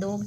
2